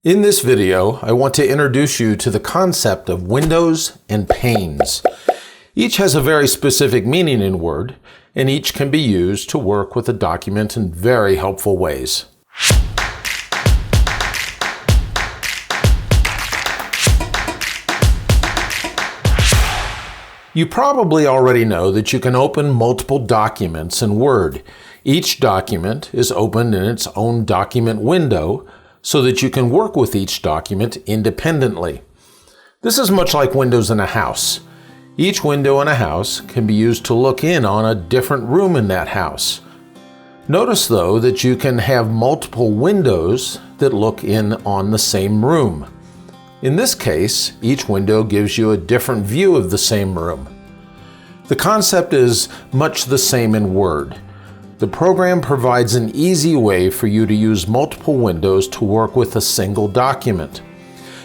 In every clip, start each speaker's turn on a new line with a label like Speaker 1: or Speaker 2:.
Speaker 1: In this video, I want to introduce you to the concept of windows and panes. Each has a very specific meaning in Word, and each can be used to work with a document in very helpful ways. You probably already know that you can open multiple documents in Word. Each document is opened in its own document window, so that you can work with each document independently. This is much like windows in a house. Each window in a house can be used to look in on a different room in that house. Notice though that you can have multiple windows that look in on the same room. In this case, each window gives you a different view of the same room. The concept is much the same in Word. The program provides an easy way for you to use multiple windows to work with a single document.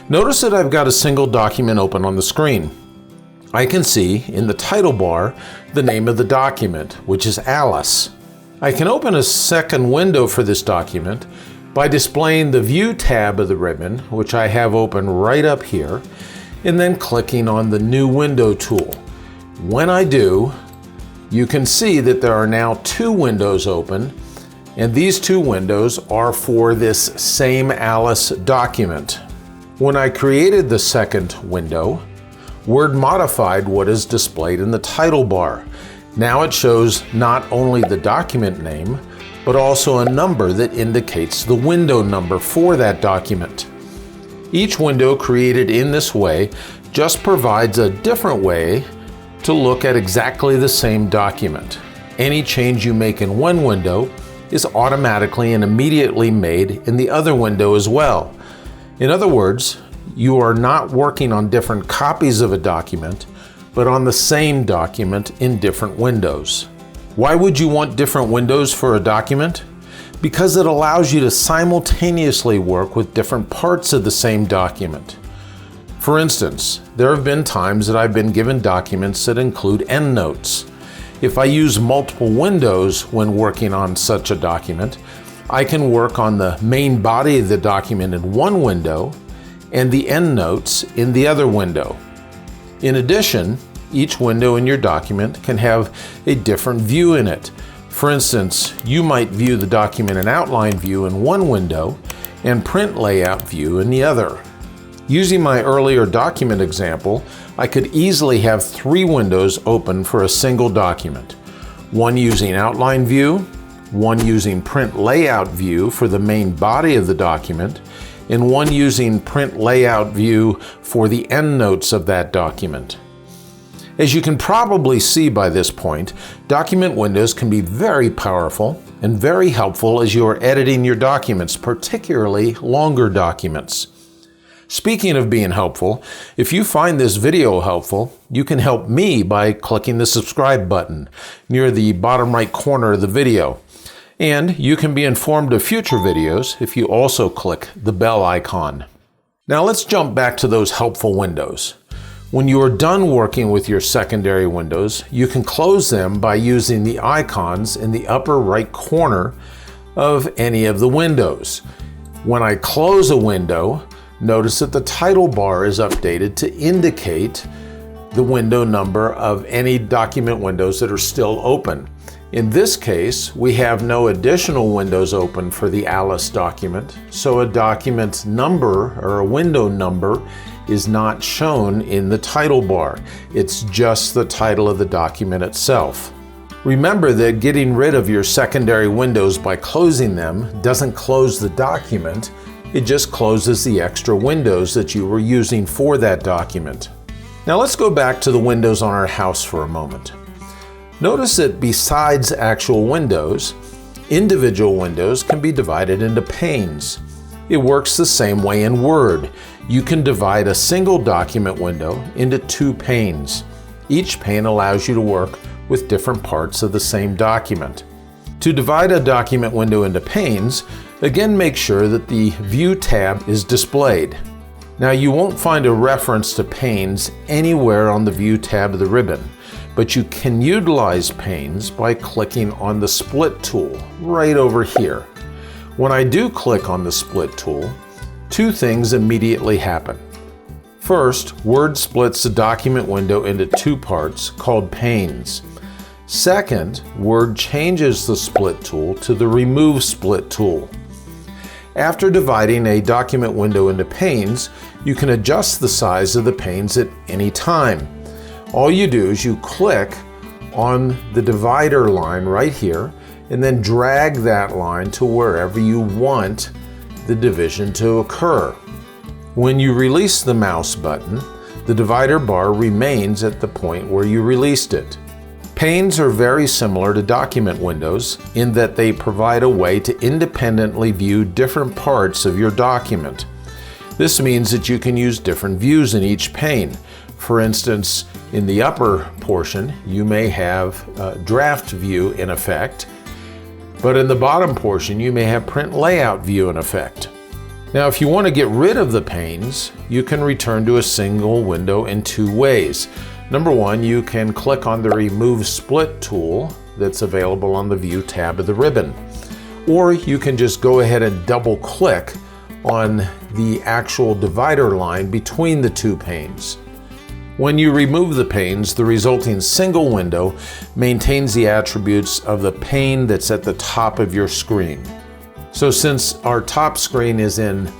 Speaker 1: Notice that I've got a single document open on the screen. I can see in the title bar the name of the document, which is Alice. I can open a second window for this document by displaying the View tab of the ribbon, which I have open right up here, and then clicking on the New Window tool. When I do, you can see that there are now two windows open, and these two windows are for this same Alice document. When I created the second window, Word modified what is displayed in the title bar. Now it shows not only the document name, but also a number that indicates the window number for that document. Each window created in this way just provides a different way to look at exactly the same document. Any change you make in one window is automatically and immediately made in the other window as well. In other words, you are not working on different copies of a document, but on the same document in different windows. Why would you want different windows for a document? Because it allows you to simultaneously work with different parts of the same document. For instance, there have been times that I've been given documents that include endnotes. If I use multiple windows when working on such a document, I can work on the main body of the document in one window and the endnotes in the other window. In addition, each window in your document can have a different view in it. For instance, you might view the document in outline view in one window and print layout view in the other. Using my earlier document example, I could easily have three windows open for a single document. One using outline view, one using print layout view for the main body of the document, and one using print layout view for the endnotes of that document. As you can probably see by this point, document windows can be very powerful and very helpful as you are editing your documents, particularly longer documents. Speaking of being helpful, if you find this video helpful, you can help me by clicking the subscribe button near the bottom right corner of the video. And you can be informed of future videos if you also click the bell icon. Now let's jump back to those helpful windows. When you are done working with your secondary windows, you can close them by using the icons in the upper right corner of any of the windows. When I close a window, notice that the title bar is updated to indicate the window number of any document windows that are still open. In this case, we have no additional windows open for the Alice document, so a document number or a window number is not shown in the title bar. It's just the title of the document itself. Remember that getting rid of your secondary windows by closing them doesn't close the document. It just closes the extra windows that you were using for that document. Now let's go back to the windows on our house for a moment. Notice that besides actual windows, individual windows can be divided into panes. It works the same way in Word. You can divide a single document window into two panes. Each pane allows you to work with different parts of the same document. To divide a document window into panes, again make sure that the View tab is displayed. Now you won't find a reference to panes anywhere on the View tab of the ribbon, but you can utilize panes by clicking on the Split tool right over here. When I do click on the Split tool, two things immediately happen. First, Word splits the document window into two parts called panes. Second, Word changes the split tool to the Remove Split tool. After dividing a document window into panes, you can adjust the size of the panes at any time. All you do is you click on the divider line right here and then drag that line to wherever you want the division to occur. When you release the mouse button, the divider bar remains at the point where you released it. Panes are very similar to document windows in that they provide a way to independently view different parts of your document. This means that you can use different views in each pane. For instance, in the upper portion, you may have a draft view in effect, but in the bottom portion, you may have print layout view in effect. Now, if you want to get rid of the panes, you can return to a single window in two ways. Number one, you can click on the Remove Split tool that's available on the View tab of the ribbon. Or you can just go ahead and double click on the actual divider line between the two panes. When you remove the panes, the resulting single window maintains the attributes of the pane that's at the top of your screen. So since our top screen is in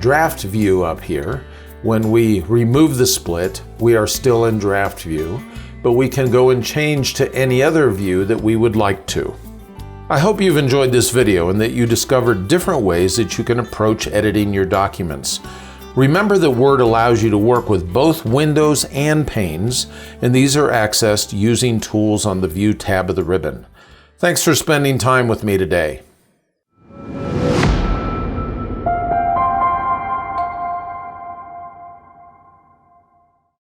Speaker 1: draft view up here, when we remove the split, we are still in draft view, but we can go and change to any other view that we would like to. I hope you've enjoyed this video and that you discovered different ways that you can approach editing your documents. Remember that Word allows you to work with both windows and panes, and these are accessed using tools on the View tab of the ribbon. Thanks for spending time with me today.